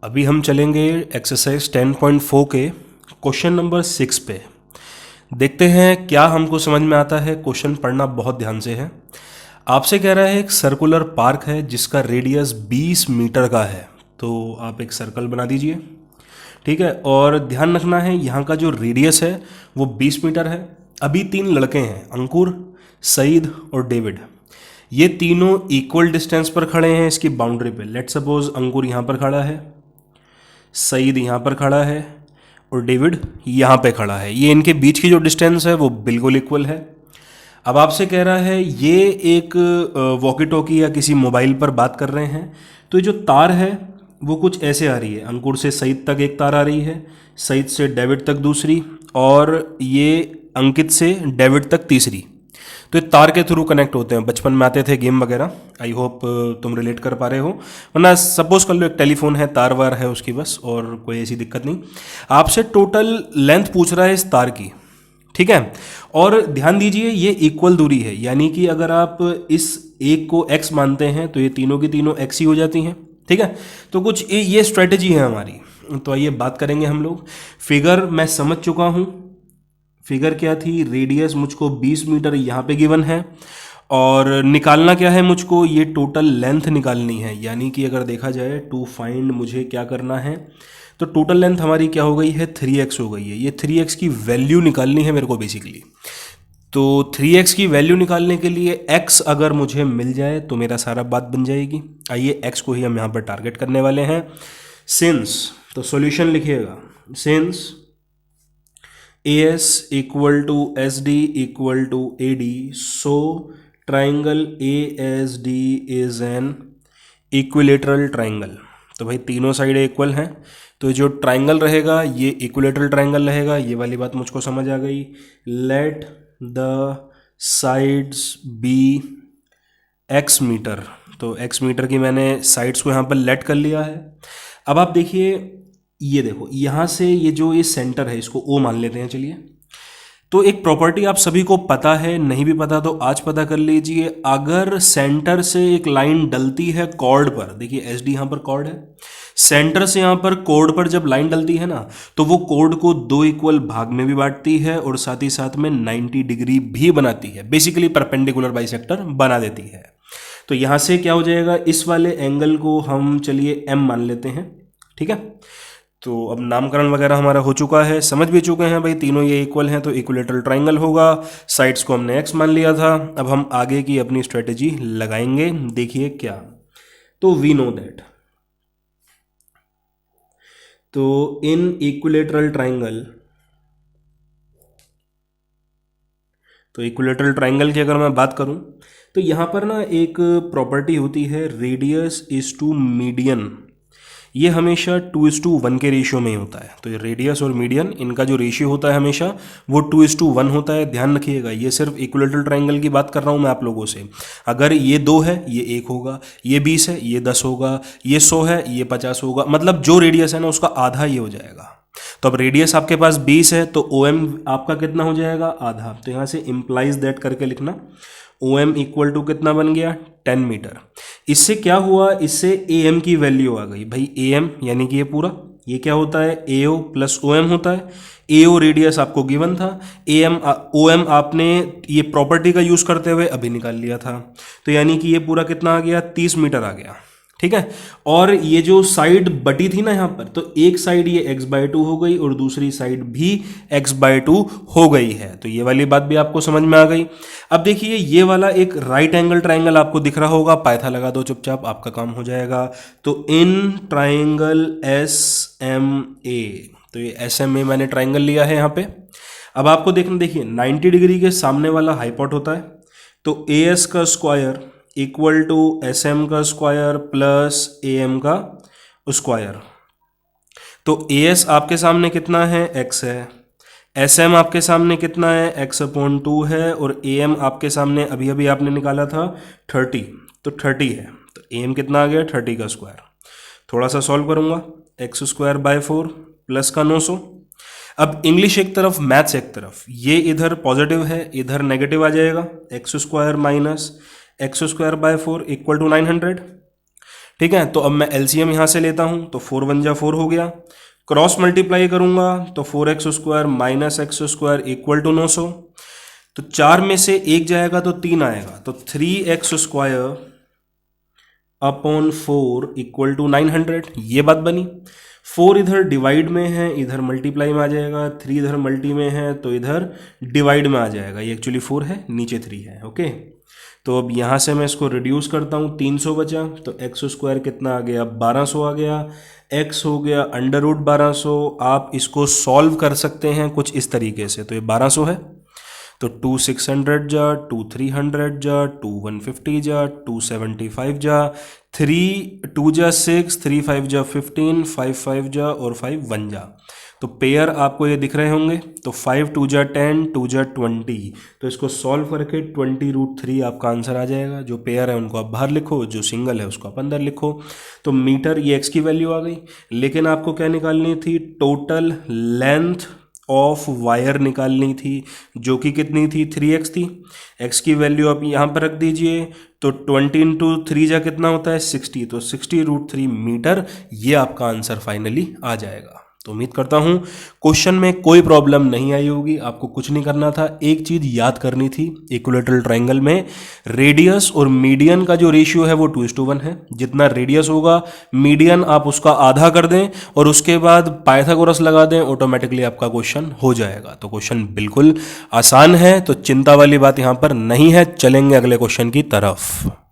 अभी हम चलेंगे एक्सरसाइज 10.4 के क्वेश्चन नंबर 6 पे। देखते हैं क्या हमको समझ में आता है। क्वेश्चन पढ़ना बहुत ध्यान से है। आपसे कह रहा है एक सर्कुलर पार्क है जिसका रेडियस 20 मीटर का है, तो आप एक सर्कल बना दीजिए। ठीक है, और ध्यान रखना है यहाँ का जो रेडियस है वो 20 मीटर है। अभी 3 लड़के हैं, अंकुर, सईद और डेविड। ये तीनों इक्वल डिस्टेंस पर खड़े हैं इसकी बाउंड्री पे। लेट सपोज अंकुर यहाँ पर खड़ा है, सईद यहाँ पर खड़ा है और डेविड यहाँ पे खड़ा है। ये इनके बीच की जो डिस्टेंस है वो बिल्कुल इक्वल है। अब आपसे कह रहा है ये एक वॉकी टॉकी या किसी मोबाइल पर बात कर रहे हैं, तो ये जो तार है वो कुछ ऐसे आ रही है। अंकुर से सईद तक एक तार आ रही है, सईद से डेविड तक दूसरी, और ये अंकित से डेविड तक तीसरी। तो ये तार के थ्रू कनेक्ट होते हैं। बचपन में आते थे गेम वगैरह, आई होप तुम रिलेट कर पा रहे हो। वरना सपोज कर लो एक टेलीफोन है, तार वार है उसकी बस, और कोई ऐसी दिक्कत नहीं। आपसे टोटल लेंथ पूछ रहा है इस तार की, ठीक है। और ध्यान दीजिए ये इक्वल दूरी है, यानी कि अगर आप इस एक को x मानते हैं तो ये तीनों की तीनों x ही हो जाती हैं, ठीक है। तो कुछ ये स्ट्रेटेजी है हमारी। तो आइए बात करेंगे हम लोग। फिगर मैं समझ चुका हूँ। फिगर क्या थी, रेडियस मुझको 20 मीटर यहाँ पे गिवन है, और निकालना क्या है मुझको, ये टोटल लेंथ निकालनी है। यानी कि अगर देखा जाए टू फाइंड मुझे क्या करना है, तो टोटल लेंथ हमारी क्या हो गई है, 3x हो गई है। ये 3x की वैल्यू निकालनी है मेरे को बेसिकली। तो 3x की वैल्यू निकालने के लिए x अगर मुझे मिल जाए तो मेरा सारा बात बन जाएगी। आइए x को ही हम यहाँ पर टारगेट करने वाले हैं। सिंस, तो सॉल्यूशन लिखिएगा, since AS equal to SD equal to AD, so triangle ASD is an equilateral triangle. तो भाई तीनों साइड इक्वल हैं, तो जो ट्राइंगल रहेगा ये इक्विलेटरल ट्राइंगल रहेगा। ये वाली बात मुझको समझ आ गई। Let the sides be x metre, तो x मीटर की मैंने साइड्स को यहाँ पर लेट कर लिया है। अब आप देखिए, ये देखो यहाँ से ये जो ये सेंटर है इसको O मान लेते हैं। चलिए, तो एक प्रॉपर्टी आप सभी को पता है, नहीं भी पता तो आज पता कर लीजिए। अगर सेंटर से एक लाइन डलती है कॉर्ड पर, देखिए SD यहाँ पर कॉर्ड है, सेंटर से यहाँ पर कॉर्ड पर जब लाइन डलती है ना, तो वो कॉर्ड को 2 इक्वल भाग में भी बांटती है और साथ ही साथ में 90 डिग्री भी बनाती है। बेसिकली परपेंडिकुलर बाइसेक्टर बना देती है। तो यहाँ से क्या हो जाएगा, इस वाले एंगल को हम चलिए M मान लेते हैं, ठीक है। तो अब नामकरण वगैरह हमारा हो चुका है, समझ भी चुके हैं भाई तीनों ये इक्वल हैं तो इक्विलेटरल ट्राइंगल होगा। साइड्स को हमने x मान लिया था। अब हम आगे की अपनी स्ट्रेटेजी लगाएंगे। देखिए क्या, तो वी नो दैट, तो इन इक्विलेटरल ट्राइंगल, तो इक्विलेटरल ट्राइंगल की अगर मैं बात करूं तो यहां पर ना एक प्रॉपर्टी होती है, रेडियस इज टू मीडियन। ये हमेशा 2:1 के रेशियो में ही होता है। तो ये रेडियस और मीडियन, इनका जो रेशियो होता है हमेशा वो 2:1 होता है। ध्यान रखिएगा, ये सिर्फ इक्विलेटरल ट्राइंगल की बात कर रहा हूँ मैं आप लोगों से। अगर ये 2 है ये 1 होगा, ये 20 है ये 10 होगा, ये 100 है ये 50 होगा। मतलब जो रेडियस है ना उसका आधा ये हो जाएगा। तो अब रेडियस आपके पास 20 है तो OM आपका कितना हो जाएगा, आधा। तो यहाँ से इम्प्लाइज दैट करके लिखना, OM इक्वल टू कितना बन गया, 10 मीटर। इससे क्या हुआ, इससे AM की वैल्यू आ गई भाई। AM यानी कि ये पूरा, ये क्या होता है, AO प्लस OM होता है। AO रेडियस आपको गिवन था, OM आपने ये प्रॉपर्टी का यूज करते हुए अभी निकाल लिया था। तो यानी कि ये पूरा कितना आ गया, 30 मीटर आ गया, ठीक है। और ये जो साइड बटी थी ना यहाँ पर, तो एक साइड ये x/2 हो गई और दूसरी साइड भी x/2 हो गई है। तो ये वाली बात भी आपको समझ में आ गई। अब देखिए ये वाला एक राइट एंगल ट्राइंगल आपको दिख रहा होगा, पायथा लगा दो चुपचाप, आपका काम हो जाएगा। तो इन ट्राइंगल SMA, तो ये SMA मैंने ट्राइंगल लिया है यहाँ पे। अब आपको देखना, देखिए 90 डिग्री के सामने वाला हाइपोट होता है, तो AS का स्क्वायर इक्वल टू SM का स्क्वायर प्लस AM का स्क्वायर। तो AS आपके सामने कितना है, x है। SM आपके सामने कितना है, x/2 है। और AM आपके सामने अभी अभी आपने निकाला था 30, तो 30 है। तो AM कितना आ गया, 30 का स्क्वायर। थोड़ा सा सॉल्व करूंगा, x²/4 प्लस का 900। अब इंग्लिश एक तरफ, मैथ्स एक तरफ, ये इधर पॉजिटिव है इधर नेगेटिव आ जाएगा, x² minus x²/4 equal to 900। ठीक है, तो अब मैं एलसीएम यहाँ से लेता हूँ, तो 4 1 जा 4 हो गया, क्रॉस मल्टीप्लाई करूँगा तो 4x² minus x² equal to 900, तो 4 में से 1 जाएगा तो 3 आएगा, तो 3x² अपॉन 4 इक्वल टू 900, ये बात बनी। 4 इधर डिवाइड में है, इधर मल्टीप्लाई में आ जाएगा, 3 इधर मल्टी में है तो इधर डिवाइड में आ जाएगा, ये एक्चुअली 4 है, नीचे 3 है। ओके, तो अब यहाँ से मैं इसको रिड्यूस करता हूँ, 300 बचा, तो x² कितना आ गया, 1200 आ गया, x हो गया अंडर रूट 1200। आप इसको सॉल्व कर सकते हैं कुछ इस तरीके से, तो ये 1200 है, तो 2 600 जा, 2 300 जा, 2 150 जा, 2 75 जा, 3 2 जा 6, 3 5 जा 15, 5 5 जा और 5 1 जा, तो पेयर आपको ये दिख रहे होंगे, तो 5 2 जा 10, 2 जा 20, तो इसको सॉल्व करके 20√3 आपका आंसर आ जाएगा। जो पेयर है उनको आप बाहर लिखो, जो सिंगल है उसको आप अंदर लिखो। तो मीटर ये x की वैल्यू आ गई, लेकिन आपको क्या निकालनी थी, टोटल लेंथ ऑफ वायर निकालनी थी, जो कि कितनी थी, 3x थी। x की वैल्यू आप यहाँ पर रख दीजिए, तो 20 इंटू 3 जा कितना होता है, 60, तो 60√3 मीटर, ये आपका आंसर फाइनली आ जाएगा। तो उम्मीद करता हूँ क्वेश्चन में कोई प्रॉब्लम नहीं आई होगी। आपको कुछ नहीं करना था, एक चीज़ याद करनी थी, इक्विलैटरल ट्रायंगल में रेडियस और मीडियन का जो रेशियो है वो 2:1 है। जितना रेडियस होगा मीडियन आप उसका आधा कर दें और उसके बाद पाइथागोरस लगा दें, ऑटोमेटिकली आपका क्वेश्चन हो जाएगा। तो क्वेश्चन बिल्कुल आसान है, तो चिंता वाली बात यहाँ पर नहीं है। चलेंगे अगले क्वेश्चन की तरफ।